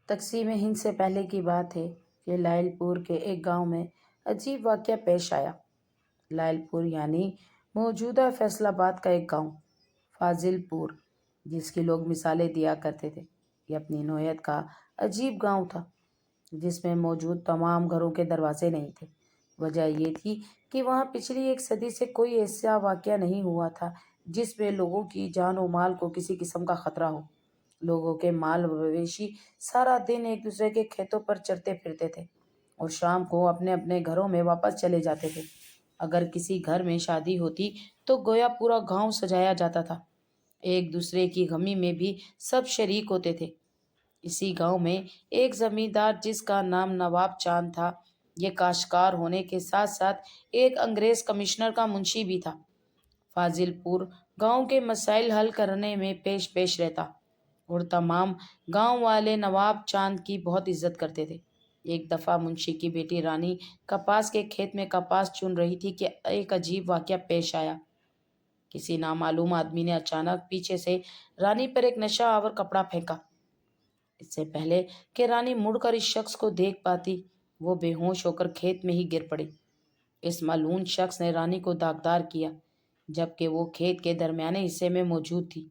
تقسیم ہند سے پہلے کی بات ہے کہ لائل پور کے ایک گاؤں میں عجیب واقعہ پیش آیا۔ لائل پور یعنی موجودہ فیصل آباد کا ایک گاؤں، فاضل پور، جس کی لوگ مثالیں دیا کرتے تھے۔ یہ اپنی نوعیت کا عجیب گاؤں تھا، جس میں موجود تمام گھروں کے دروازے نہیں تھے۔ وجہ یہ تھی کہ وہاں پچھلی ایک صدی سے کوئی ایسا واقعہ نہیں ہوا تھا جس میں لوگوں کی جان و مال کو کسی قسم کا خطرہ ہو۔ لوگوں کے مال و مویشی سارا دن ایک دوسرے کے کھیتوں پر چرتے پھرتے تھے اور شام کو اپنے اپنے گھروں میں واپس چلے جاتے تھے۔ اگر کسی گھر میں شادی ہوتی تو گویا پورا گاؤں سجایا جاتا تھا۔ ایک دوسرے کی غمی میں بھی سب شریک ہوتے تھے۔ اسی گاؤں میں ایک زمیندار جس کا نام نواب چاند تھا، یہ کاشتکار ہونے کے ساتھ ساتھ ایک انگریز کمشنر کا منشی بھی تھا۔ فاضل پور گاؤں کے مسائل حل کرنے میں پیش رہتا اور تمام گاؤں والے نواب چاند کی بہت عزت کرتے تھے۔ ایک دفعہ منشی کی بیٹی رانی کپاس کے کھیت میں کپاس چن رہی تھی کہ ایک عجیب واقعہ پیش آیا۔ کسی نامعلوم آدمی نے اچانک پیچھے سے رانی پر ایک نشہ آور کپڑا پھینکا۔ اس سے پہلے کہ رانی مڑ کر اس شخص کو دیکھ پاتی، وہ بے ہوش ہو کر کھیت میں ہی گر پڑی۔ اس ملعون شخص نے رانی کو داغدار کیا، جبکہ وہ کھیت کے درمیانے حصے میں موجود تھی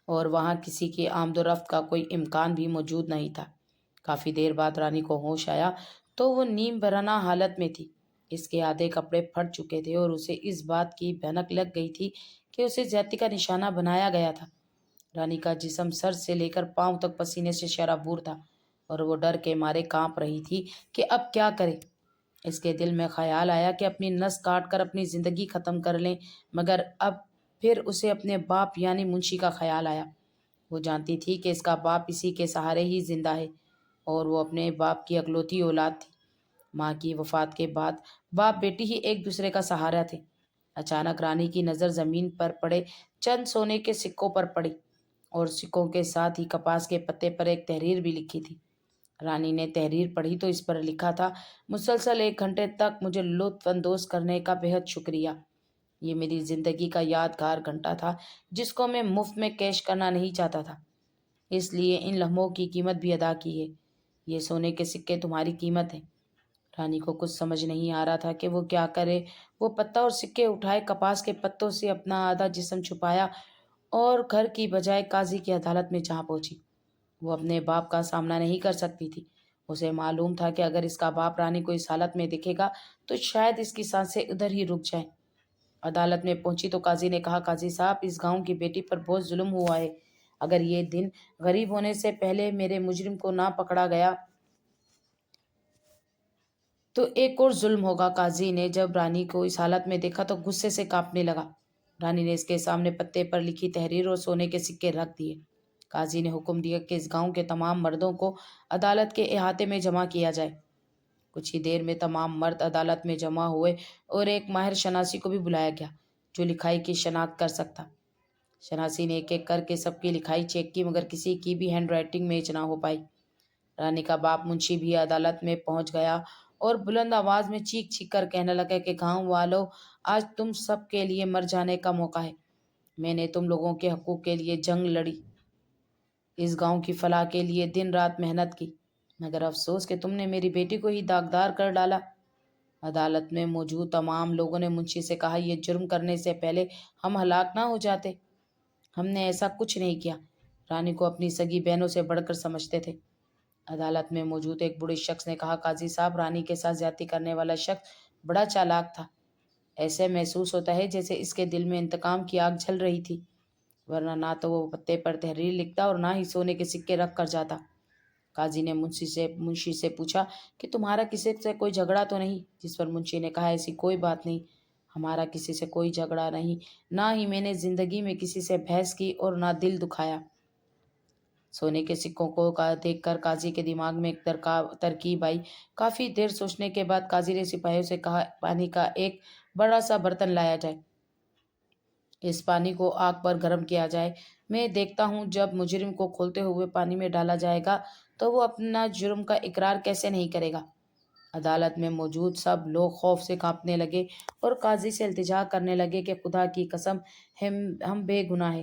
اور وہاں کسی کی آمد و رفت کا کوئی امکان بھی موجود نہیں تھا۔ کافی دیر بعد رانی کو ہوش آیا تو وہ نیم برہنہ حالت میں تھی۔ اس کے آدھے کپڑے پھٹ چکے تھے اور اسے اس بات کی بھنک لگ گئی تھی کہ اسے زیادتی کا نشانہ بنایا گیا تھا۔ رانی کا جسم سر سے لے کر پاؤں تک پسینے سے شرابور تھا اور وہ ڈر کے مارے کانپ رہی تھی کہ اب کیا کرے۔ اس کے دل میں خیال آیا کہ اپنی نس کاٹ کر اپنی زندگی ختم کر لیں، مگر اب پھر اسے اپنے باپ یعنی منشی کا خیال آیا۔ وہ جانتی تھی کہ اس کا باپ اسی کے سہارے ہی زندہ ہے اور وہ اپنے باپ کی اکلوتی اولاد تھی۔ ماں کی وفات کے بعد باپ بیٹی ہی ایک دوسرے کا سہارا تھے۔ اچانک رانی کی نظر زمین پر پڑے چند سونے کے سکوں پر پڑی اور سکوں کے ساتھ ہی کپاس کے پتے پر ایک تحریر بھی لکھی تھی۔ رانی نے تحریر پڑھی تو اس پر لکھا تھا: مسلسل 1 گھنٹے تک مجھے لطف اندوز کرنے کا بہت شکریہ۔ یہ میری زندگی کا یادگار گھنٹہ تھا جس کو میں مفت میں کیش کرنا نہیں چاہتا تھا، اس لیے ان لمحوں کی قیمت بھی ادا کی ہے۔ یہ سونے کے سکے تمہاری قیمت ہیں۔ رانی کو کچھ سمجھ نہیں آ رہا تھا کہ وہ کیا کرے۔ وہ پتا اور سکے اٹھائے، کپاس کے پتوں سے اپنا آدھا جسم چھپایا اور گھر کی بجائے قاضی کی عدالت میں جہاں پہنچی۔ وہ اپنے باپ کا سامنا نہیں کر سکتی تھی۔ اسے معلوم تھا کہ اگر اس کا باپ رانی کو اس حالت میں دیکھے گا تو شاید اس کی سانسیں ادھر ہی رک جائیں۔ عدالت میں پہنچی تو قاضی نے کہا: قاضی صاحب، اس گاؤں کی بیٹی پر بہت ظلم ہوا ہے۔ اگر یہ دن غریب ہونے سے پہلے میرے مجرم کو نہ پکڑا گیا تو ایک اور ظلم ہوگا۔ قاضی نے جب رانی کو اس حالت میں دیکھا تو غصے سے کانپنے لگا۔ رانی نے اس کے سامنے پتے پر لکھی تحریر اور سونے کے سکے رکھ دیے۔ قاضی نے حکم دیا کہ اس گاؤں کے تمام مردوں کو عدالت کے احاطے میں جمع کیا جائے۔ کچھ ہی دیر میں تمام مرد عدالت میں جمع ہوئے اور ایک ماہر شناسی کو بھی بلایا گیا جو لکھائی کی شناخت کر سکتا۔ شناسی نے ایک ایک کر کے سب کی لکھائی چیک کی، مگر کسی کی بھی ہینڈ رائٹنگ میچ نہ ہو پائی۔ رانی کا باپ منشی بھی عدالت میں پہنچ گیا اور بلند آواز میں چیخ چیخ کر کہنے لگا کہ گاؤں والو، آج تم سب کے لیے مر جانے کا موقع ہے۔ میں نے تم لوگوں کے حقوق کے لیے جنگ لڑی، اس گاؤں کی فلاح کے لیے دن رات محنت کی، مگر افسوس کہ تم نے میری بیٹی کو ہی داغدار کر ڈالا۔ عدالت میں موجود تمام لوگوں نے منشی سے کہا: یہ جرم کرنے سے پہلے ہم ہلاک نہ ہو جاتے؟ ہم نے ایسا کچھ نہیں کیا۔ رانی کو اپنی سگی بہنوں سے بڑھ کر سمجھتے تھے۔ عدالت میں موجود ایک بوڑھے شخص نے کہا: قاضی صاحب، رانی کے ساتھ زیادتی کرنے والا شخص بڑا چالاک تھا۔ ایسے محسوس ہوتا ہے جیسے اس کے دل میں انتقام کی آگ جل رہی تھی، ورنہ نہ تو وہ پتے پر تحریر لکھتا اور نہ ہی سونے کے سکے رکھ کر جاتا۔ قاضی نے منشی سے پوچھا کہ تمہارا کسی سے کوئی جھگڑا تو نہیں؟ جس پر منشی نے کہا: ایسی کوئی بات نہیں، ہمارا کسی سے کوئی جھگڑا نہیں، نہ ہی میں نے زندگی میں کسی سے بحث کی اور نہ دل دکھایا۔ سونے کے سکوں کو دیکھ کر قاضی کے دماغ میں ایک ترکیب آئی۔ کافی دیر سوچنے کے بعد قاضی نے سپاہیوں سے کہا: پانی کا ایک بڑا سا برتن لایا جائے، اس پانی کو آگ پر گرم کیا جائے۔ میں دیکھتا ہوں جب مجرم کو کھولتے ہوئے پانی میں ڈالا جائے گا تو وہ اپنا جرم کا اقرار کیسے نہیں کرے گا۔ عدالت میں موجود سب لوگ خوف سے کانپنے لگے اور قاضی سے التجا کرنے لگے کہ خدا کی قسم ہم بے گناہ ہیں،